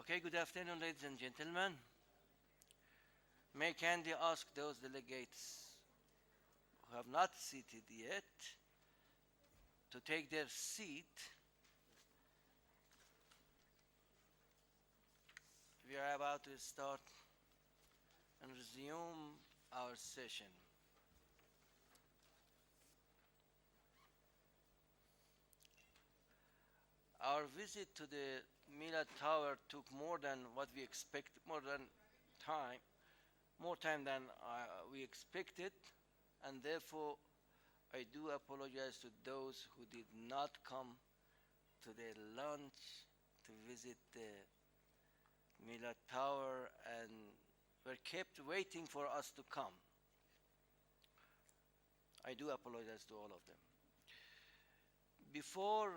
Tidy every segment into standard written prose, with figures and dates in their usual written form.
Okay, good afternoon, ladies and gentlemen. May I kindly ask those delegates who have not seated yet to take their seat. We are about to start and resume our session. Our visit to the Milad Tower took more than what we expected, more time than we expected, and therefore I do apologize to those who did not come to the lunch to visit the Milad Tower and were kept waiting for us to come. I do apologize to all of them. Before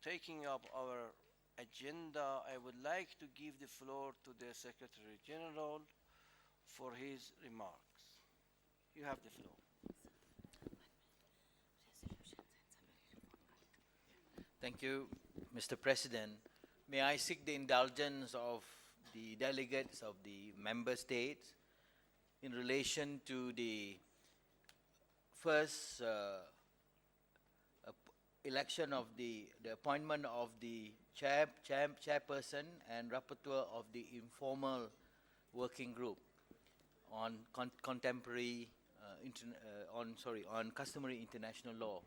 taking up our agenda, I would like to give the floor to the Secretary General for his remarks. You have the floor. Thank you, Mr. President. May I seek the indulgence of the delegates of the member states in relation to the first election of the appointment of the chairperson and rapporteur of the informal working group on on customary international law.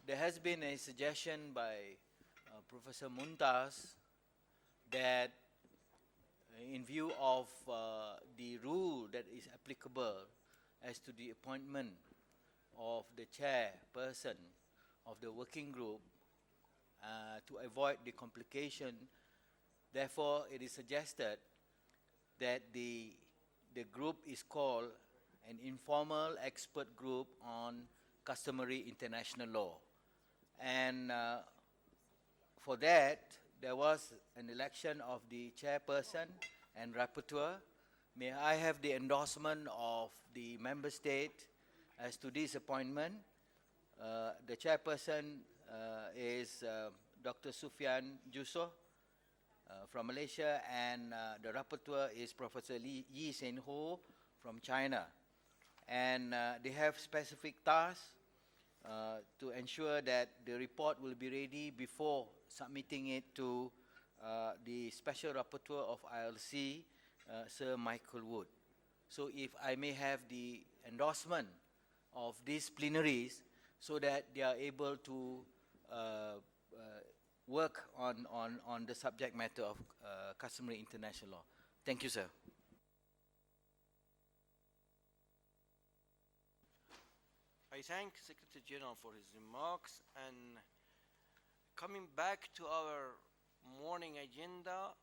There has been a suggestion by Professor Muntas that in view of the rule that is applicable as to the appointment of the chairperson of the working group, to avoid the complication, therefore it is suggested that the group is called an informal expert group on customary international law. And for that, there was an election of the chairperson and rapporteur. May I have the endorsement of the member state as to this appointment? The chairperson is Dr. Sufyan Jusoh from Malaysia, and the rapporteur is Professor Yi Sen-ho from China. And they have specific tasks to ensure that the report will be ready before submitting it to the Special Rapporteur of ILC, Sir Michael Wood. So if I may have the endorsement of these plenaries so that they are able to work on the subject matter of customary international law. Thank you, sir. I thank Secretary General for his remarks, and coming back to our morning agenda,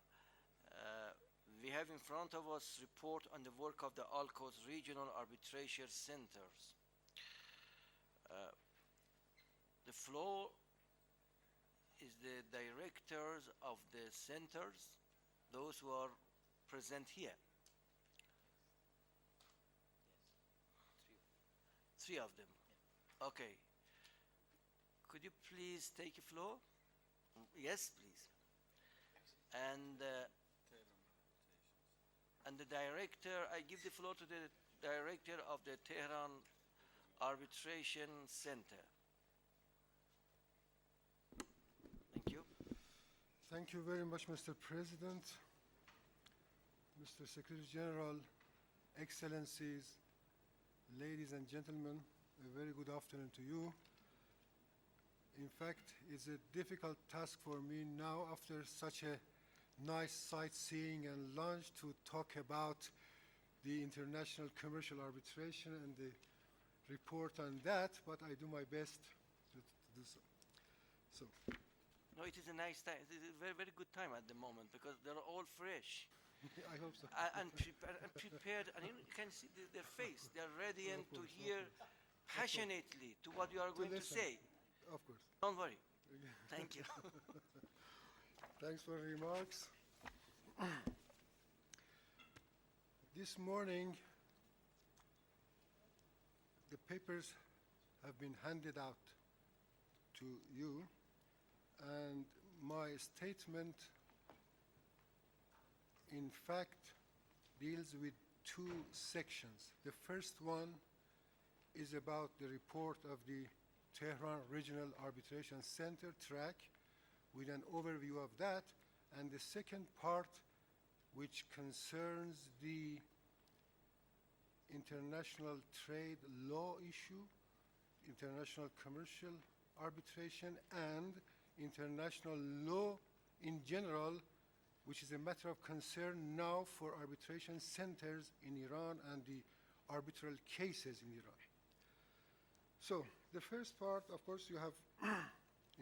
we have in front of us report on the work of the ALCO's regional arbitration centers. The floor is the directors of the centers, those who are present here. Three of them. Okay. Could you please take a floor? Yes, please. And the director, I give the floor to the director of the Tehran Arbitration Center. Thank you. Thank you very much, Mr. President, Mr. Secretary General, Excellencies, ladies and gentlemen, a very good afternoon to you. In fact, it's a difficult task for me now after such a nice sightseeing and lunch to talk about the international commercial arbitration and the report on that, but I do my best to do so. No, it is a nice time. It is a very, very good time at the moment because they're all fresh. I hope so. And prepared, and you can see their face. They're radiant to hear passionately to what you are going to listen. say. Of course. Don't worry. Thank you. Thanks for the remarks. This morning, the papers have been handed out to you, and my statement, in fact, deals with two sections. The first one is about the report of the Tehran Regional Arbitration Center, TRAC, with an overview of that. And the second part, which concerns the international trade law issue, international commercial arbitration, and international law in general, which is a matter of concern now for arbitration centers in Iran and the arbitral cases in Iran. So the first part, of course, you have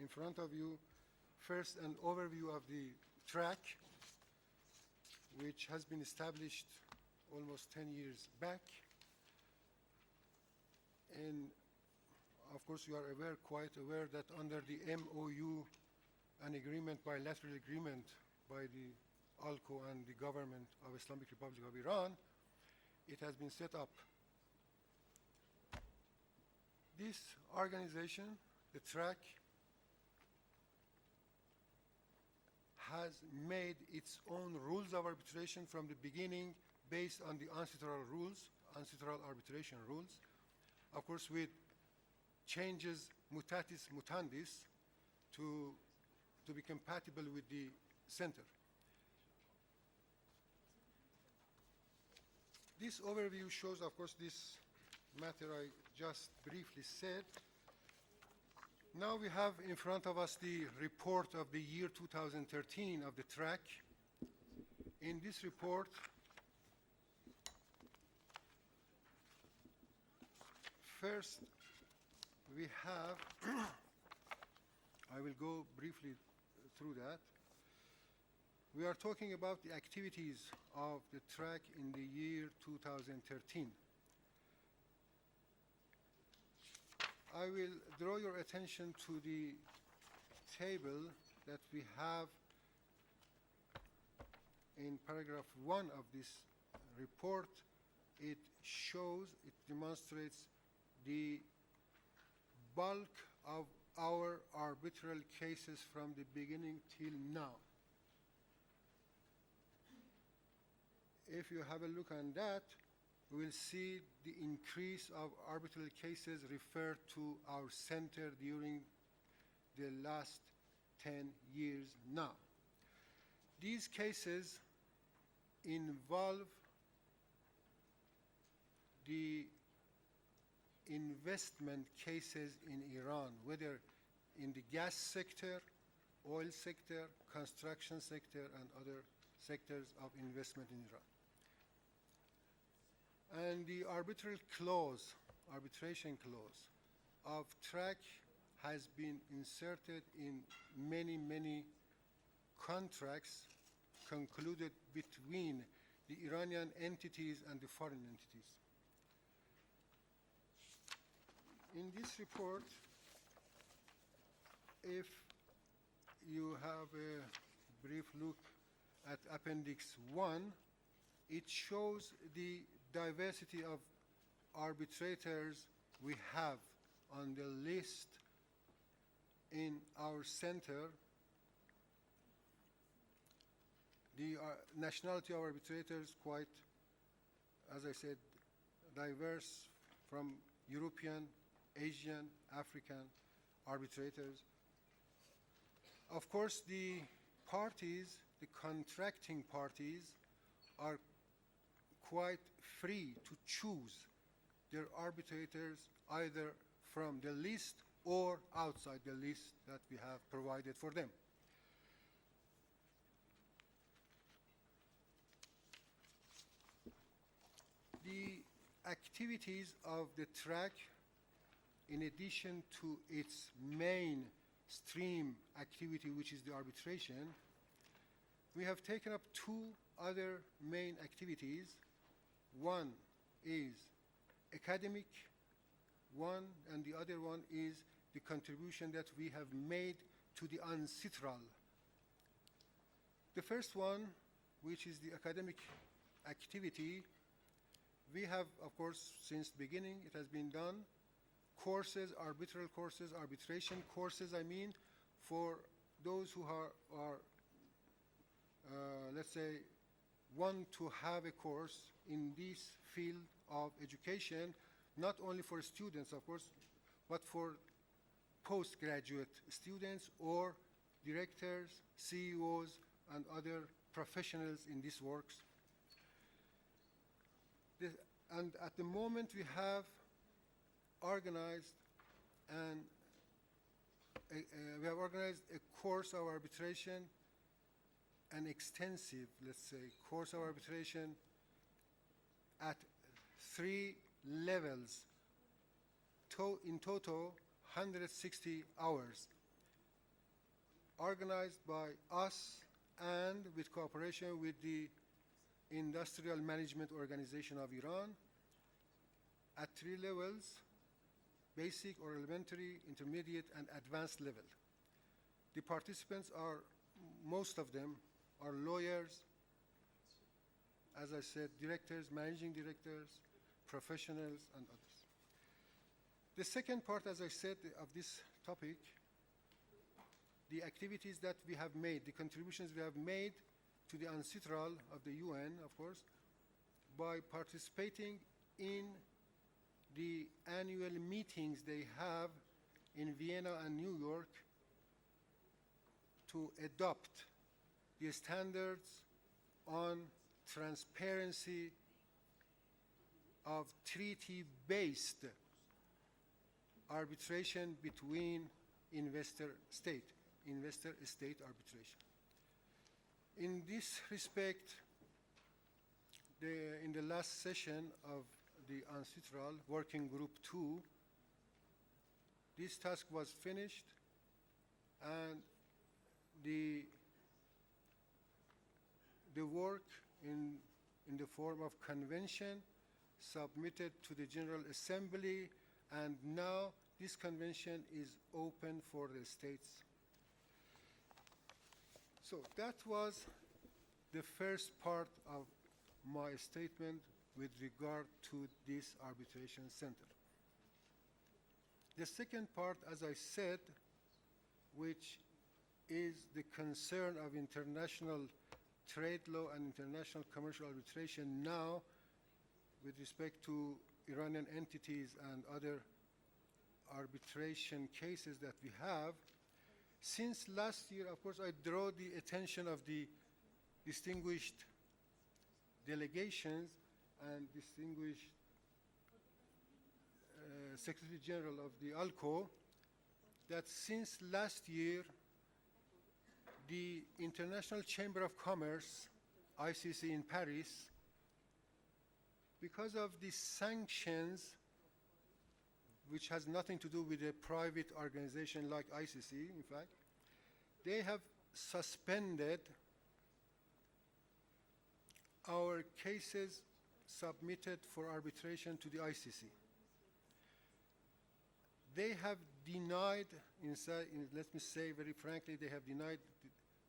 in front of you first an overview of the TRAC, which has been established almost 10 years back. And of course, you are aware, quite aware, that under the MOU, an agreement, bilateral agreement by the ALCO and the government of Islamic Republic of Iran, it has been set up. This organization, the TRAC, has made its own rules of arbitration from the beginning based on the UNCITRAL rules, UNCITRAL arbitration rules, of course with changes mutatis mutandis to be compatible with the center. This overview shows, of course, this matter I just briefly said. Now we have in front of us the report of the year 2013 of the TRAC. In this report, first we have, I will go briefly through that. We are talking about the activities of the TRAC in the year 2013. I will draw your attention to the table that we have in paragraph 1 of this report. It shows, it demonstrates the bulk of our arbitral cases from the beginning till now. If you have a look on that, we will see the increase of arbitral cases referred to our center during the last 10 years now. These cases involve the investment cases in Iran, whether in the gas sector, oil sector, construction sector, and other sectors of investment in Iran. And the arbitration clause of TRAC has been inserted in many, many contracts concluded between the Iranian entities and the foreign entities. In this report, if you have a brief look at Appendix 1, it shows the diversity of arbitrators we have on the list in our center. The nationality of arbitrators quite, as I said, diverse, from European, Asian, African arbitrators. Of course, the parties, the contracting parties, are quite free to choose their arbitrators either from the list or outside the list that we have provided for them. The activities of the TRAC, in addition to its main stream activity, which is the arbitration, we have taken up two other main activities. One is academic, and the other one is the contribution that we have made to the UNCITRAL. The first one, which is the academic activity, we have, of course, since the beginning, it has been done, courses, arbitral courses, arbitration courses, I mean, for those who are let's say, want to have a course in this field of education, not only for students, of course, but for postgraduate students or directors, CEOs, and other professionals in these works. And at the moment, we have organized a course of arbitration, an extensive, let's say, course of arbitration at 3 levels, in total 160 hours, organized by us and with cooperation with the Industrial Management Organization of Iran at 3 levels: basic or elementary, intermediate, and advanced level. The participants are, most of them, are lawyers, as I said, directors, managing directors, professionals, and others. The second part, as I said, of this topic, the activities that we have made, the contributions we have made to the UNCITRAL of the UN, of course, by participating in the annual meetings they have in Vienna and New York to adopt the standards on transparency of treaty-based arbitration between investor-state arbitration. In this respect, in the last session of the UNCITRAL Working Group 2, this task was finished, and the work in the form of convention submitted to the General Assembly, and now this convention is open for the states. So that was the first part of my statement with regard to this arbitration center. The second part, as I said, which is the concern of international trade law and international commercial arbitration now with respect to Iranian entities and other arbitration cases that we have. Since last year, of course, I draw the attention of the distinguished delegations and distinguished Secretary General of the ALCO that since last year, the International Chamber of Commerce, ICC in Paris, because of the sanctions, which has nothing to do with a private organization like ICC, in fact, they have suspended our cases submitted for arbitration to the ICC. They have denied, let me say very frankly, they have denied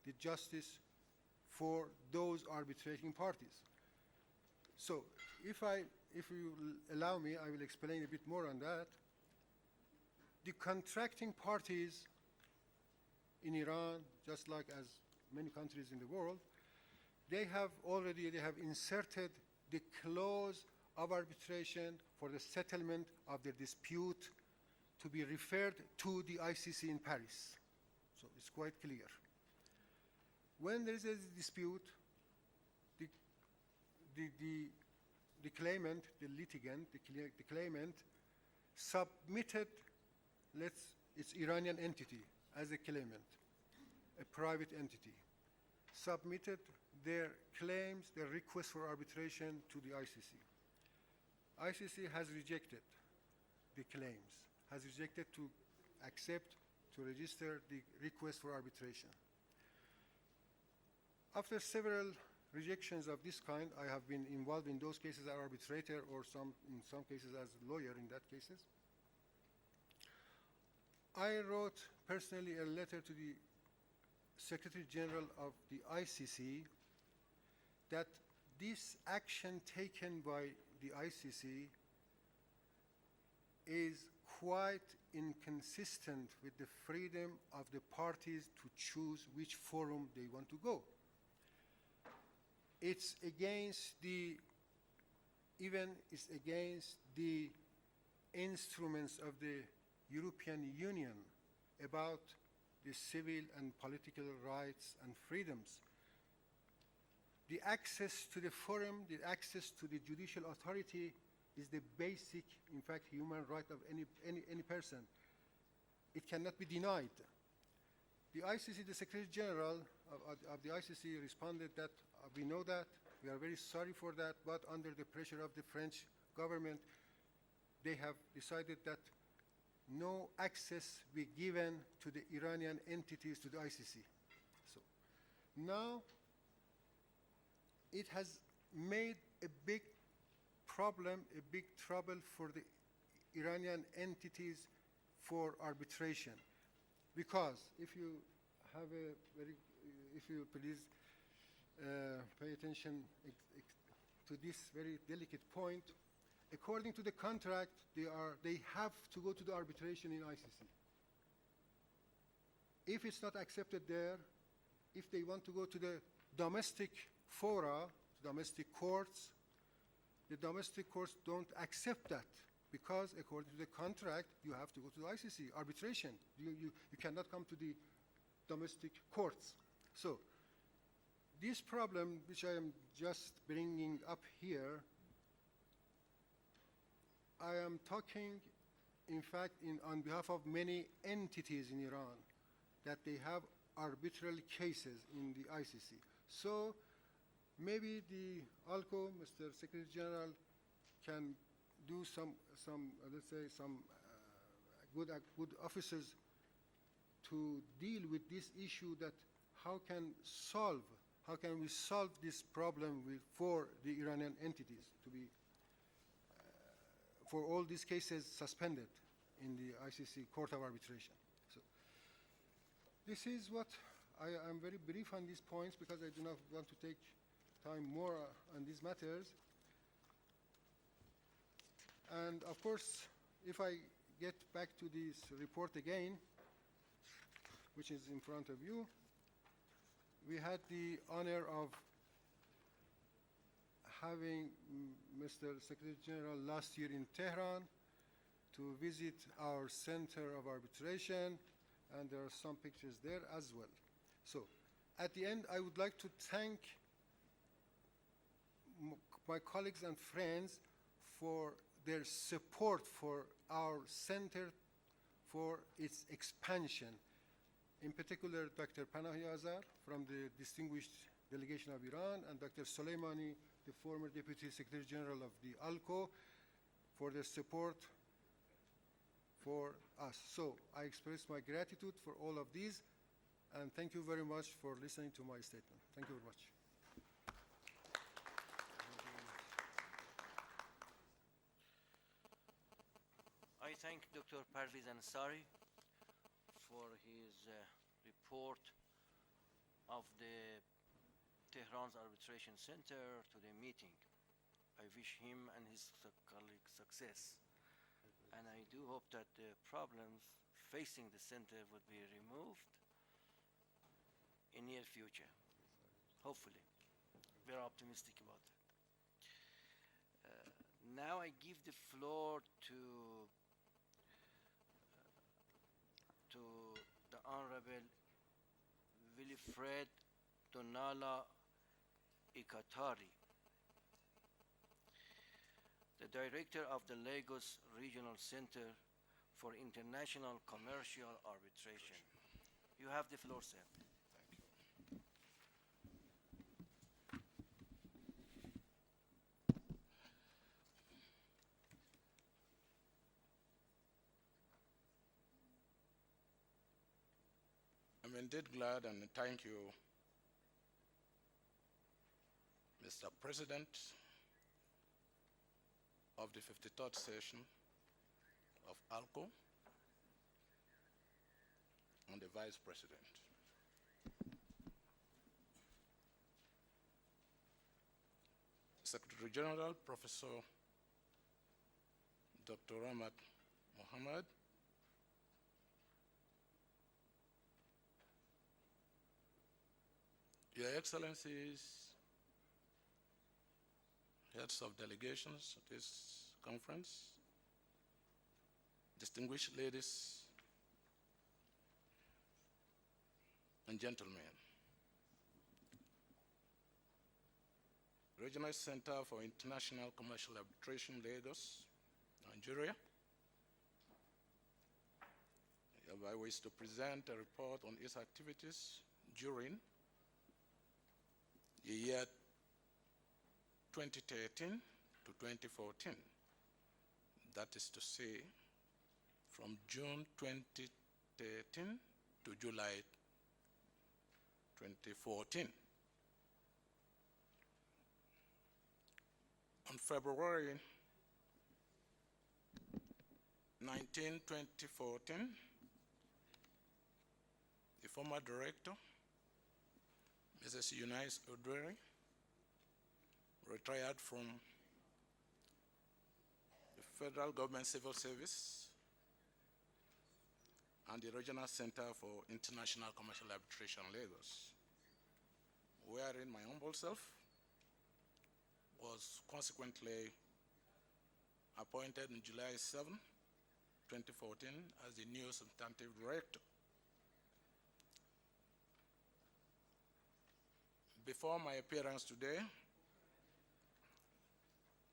the justice for those arbitrating parties. So if you allow me, I will explain a bit more on that. The contracting parties in Iran, just like as many countries in the world, they have inserted the clause of arbitration for the settlement of the dispute to be referred to the ICC in Paris. So it's quite clear. When there is a dispute, the claimant, the litigant, the claimant submitted, its Iranian entity as a claimant, a private entity, submitted their claims, their request for arbitration to the ICC. ICC has rejected the claims, has rejected to accept, to register the request for arbitration. After several rejections of this kind, I have been involved in those cases as arbitrator or in some cases as lawyer in that cases. I wrote personally a letter to the Secretary General of the ICC that this action taken by the ICC is quite inconsistent with the freedom of the parties to choose which forum they want to go. It's against the, even it's against the instruments of the European Union about the civil and political rights and freedoms. The access to the forum, the access to the judicial authority is the basic, in fact, human right of any person. It cannot be denied. The ICC, the Secretary General of the ICC responded that we know that, we are very sorry for that, but under the pressure of the French government, they have decided that no access be given to the Iranian entities to the ICC. So now it has made a big problem, a big trouble for the Iranian entities for arbitration. Because if you have a very, if you please pay attention to this very delicate point, according to the contract, they have to go to the arbitration in ICC. If it's not accepted there, if they want to go to the domestic fora, domestic courts, the domestic courts don't accept that because according to the contract, you have to go to the ICC, arbitration. You cannot come to the domestic courts. So this problem, which I am just bringing up here, I am talking, in fact, on behalf of many entities in Iran that they have arbitral cases in the ICC. So maybe the ALCO, Mr. Secretary General, can do some let's say, some good officers to deal with this issue, that how can we solve this problem for the Iranian entities to be, for all these cases suspended in the ICC Court of Arbitration. So this is what I'm very brief on these points because I do not want to take time more on these matters. And of course, if I get back to this report again, which is in front of you, we had the honor of having Mr. Secretary General last year in Tehran to visit our Center of Arbitration, and there are some pictures there as well. So at the end, I would like to thank my colleagues and friends for their support for our center, for its expansion. In particular, Dr. Panahi Azar from the distinguished delegation of Iran, and Dr. Soleimani, the former Deputy Secretary General of the ALCO, for their support for us. So I express my gratitude for all of these, and thank you very much for listening to my statement. Thank you very much. I thank Dr. Parviz Ansari for his report of the Tehran's Arbitration Center to the meeting. I wish him and his colleagues success. And I do hope that the problems facing the center would be removed in near future. Hopefully. We're optimistic about that. Now I give the floor to the Honorable Wilfred Donala Ikatari, the Director of the Lagos Regional Center for International Commercial Arbitration. You have the floor, sir. I'm indeed glad, and thank you, Mr. President of the 53rd session of ALCO and the Vice President. Secretary General Professor Dr. Ramat Mohammed, Your Excellencies, heads of delegations at this conference, distinguished ladies and gentlemen, Regional Center for International Commercial Arbitration, Lagos, Nigeria, I hereby wish to present a report on its activities during the year 2013 to 2014. That is to say, from June 2013 to July 2014. On February 19, 2014, the former director, Mrs. Eunice Odwere, retired from the Federal Government Civil Service and the Regional Center for International Commercial Arbitration, Lagos, wherein my humble self was consequently appointed on July 7, 2014 as the new substantive director. Before my appearance today,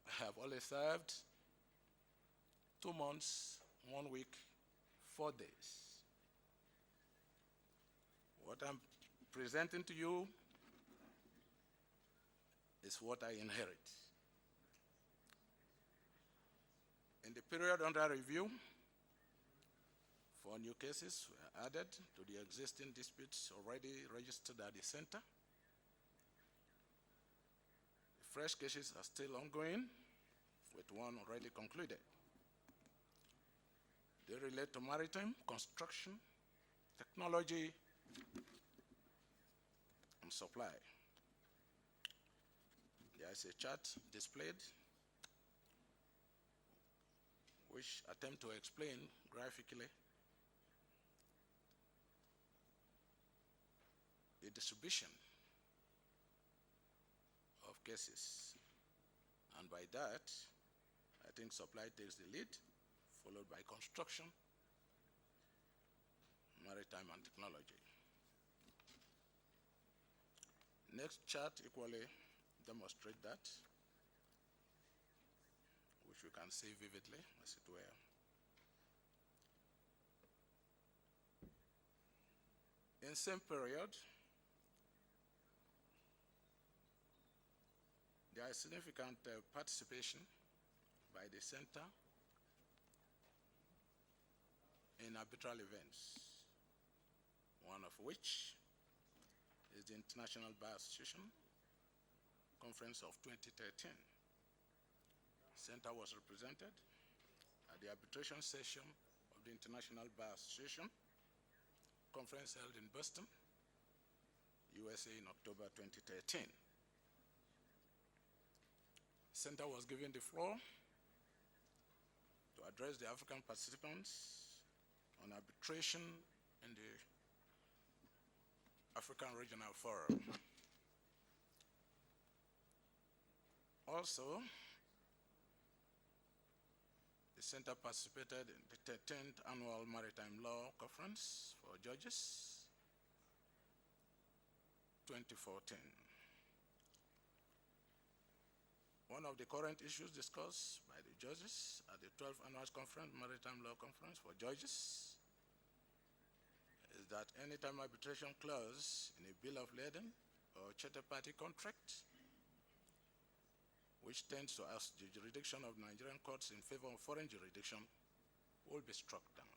I have only served 2 months, 1 week, 4 days. What I'm presenting to you is what I inherit. In the period under review, 4 new cases were added to the existing disputes already registered at the center. The fresh cases are still ongoing, with 1 already concluded. They relate to maritime, construction, technology, and supply. There is a chart displayed which attempt to explain graphically the distribution of cases. And by that, I think supply takes the lead, followed by construction, maritime, and technology. Next chart equally demonstrate that, which you can see vividly, as it were. In same period, there is significant participation by the center in arbitral events, one of which is the International Bar Association Conference of 2013. Center was represented at the arbitration session of the International Bar Association Conference held in Boston, USA in October 2013. Center was given the floor to address the African participants on arbitration in the African Regional Forum. Also, the center participated in the 13th Annual Maritime Law Conference for Judges 2014. One of the current issues discussed by the judges at the 12th Annual Conference, Maritime Law Conference for Judges, is that anytime arbitration clause in a bill of lading or charter party contract, which tends to ask the jurisdiction of Nigerian courts in favor of foreign jurisdiction, will be struck down.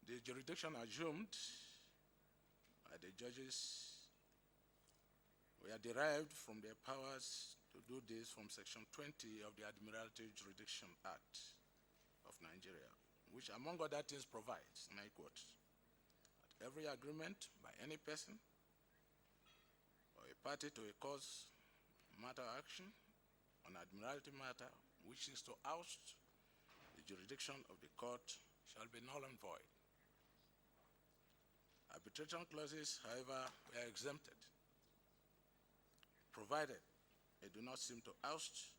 The jurisdiction assumed by the judges were derived from their powers to do this from Section 20 of the Admiralty Jurisdiction Act of Nigeria, which among other things provides, and I quote, that every agreement by any person or a party to a cause, matter, or action on admiralty matter which is to oust the jurisdiction of the court shall be null and void. Arbitration clauses, however, were exempted, provided they do not seem to oust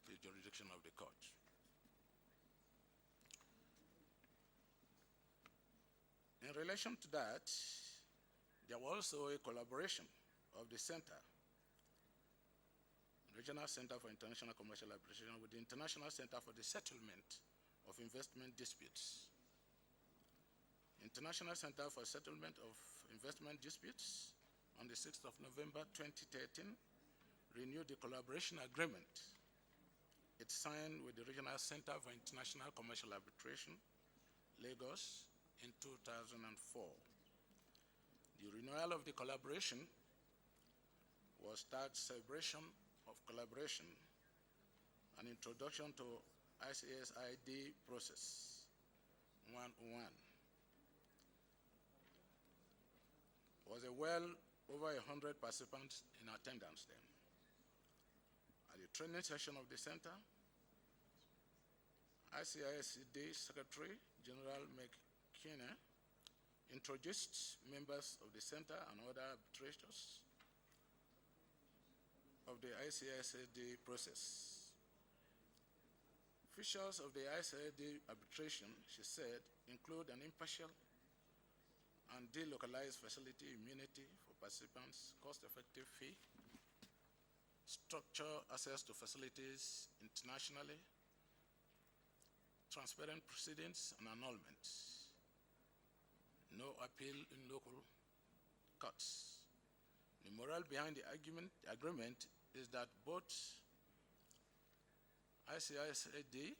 the jurisdiction of the court. In relation to that, there was also a collaboration of the Center, Regional Center for International Commercial Arbitration, with the International Center for the Settlement of Investment Disputes. International Center for Settlement of Investment Disputes, on the 6th of November 2013, renewed the collaboration agreement it signed with the Regional Center for International Commercial Arbitration, Lagos, in 2004. The renewal of the collaboration was that celebration of collaboration and introduction to ICSID process 101. Was a well over 100 participants in attendance then. At the training session of the center, ICISD Secretary General McKinney introduced members of the center and other arbitrators of the ICISD process. Features of the ICISD arbitration, she said, include an impartial and delocalized facility immunity for participants, cost-effective fee, structure access to facilities internationally, transparent proceedings and annulments, no appeal in local courts. The moral behind the agreement is that both ICISD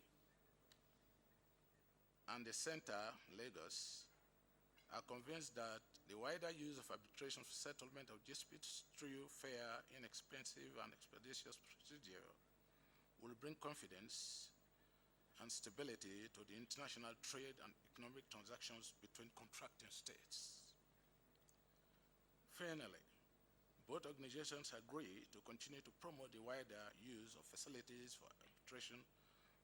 and the Center, Lagos, are convinced that the wider use of arbitration for settlement of disputes through fair, inexpensive, and expeditious procedure will bring confidence and stability to the international trade and economic transactions between contracting states. Finally, both organizations agree to continue to promote the wider use of facilities for arbitration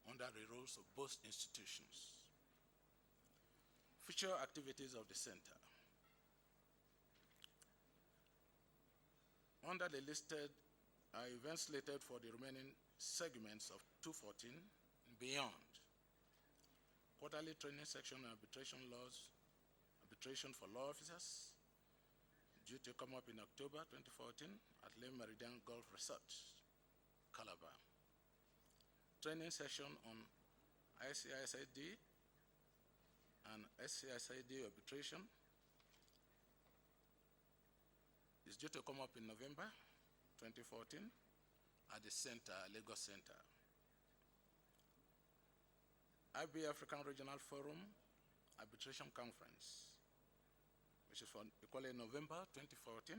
under the rules of both institutions. Future activities of the center. Under the listed are events slated for the remaining segments of 214 and beyond. Quarterly training section on arbitration laws, arbitration for law officers, due to come up in October 2014 at Lake Meridian Golf Resort, Calabar. Training session on ICISID and SCISID arbitration is due to come up in November 2014 at the center, Lagos Center. IB African Regional Forum Arbitration Conference, which is for equally November 2014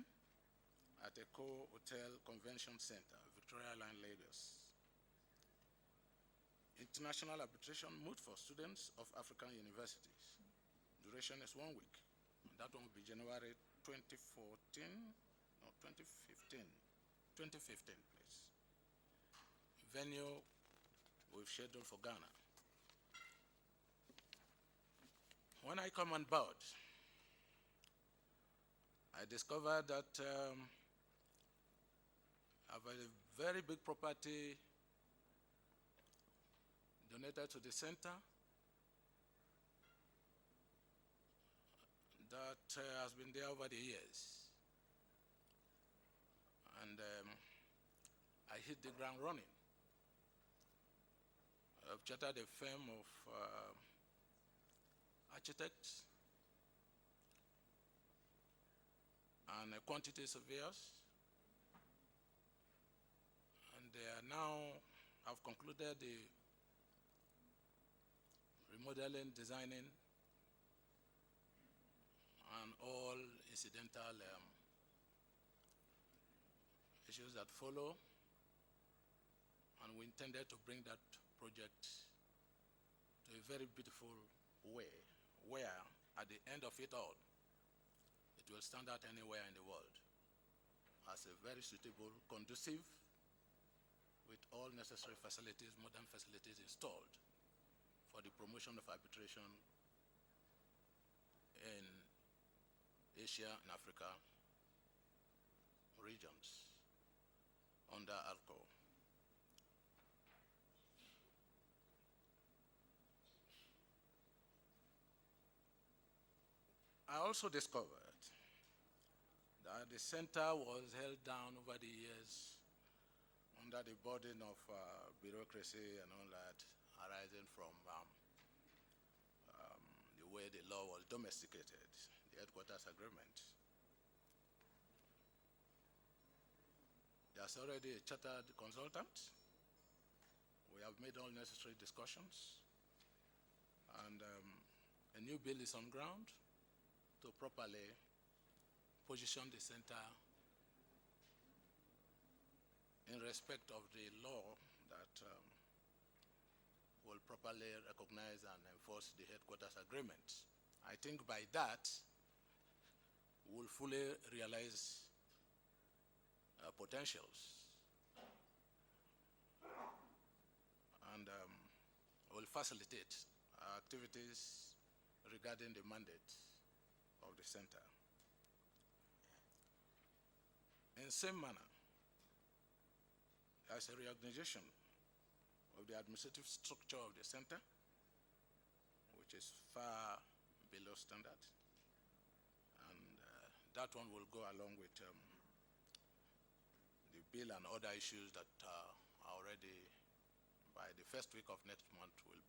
at Eco Hotel Convention Center, Victoria Line, Lagos. International Arbitration Moot for Students of African Universities. Duration is 1 week. And that one will be January 2015, please. Venue we've scheduled for Ghana. When I come on board, I discovered that I have a very big property donated to the center that has been there over the years. And I hit the ground running. I've chartered a firm of architects and quantity surveyors, and they are now have concluded the remodeling, designing, and all incidental issues that follow, and we intended to bring that project to a very beautiful way, where at the end of it all, it will stand out anywhere in the world as a very suitable, conducive, with all necessary facilities, modern facilities installed for the promotion of arbitration in Asia and Africa regions under ALCO. I also discovered that the center was held down over the years under the burden of bureaucracy and all that arising from the way the law was domesticated, the headquarters agreement. There's already a chartered consultant. We have made all necessary discussions, and a new bill is on ground to properly position the center in respect of the law that will properly recognize and enforce the headquarters agreement. I think by that, we'll fully realize potentials and will facilitate our activities regarding the mandate of the center. In the same manner, there's a reorganization of the administrative structure of the center, which is far below standard. And that one will go along with the bill and other issues that are already, by the first week of next month, will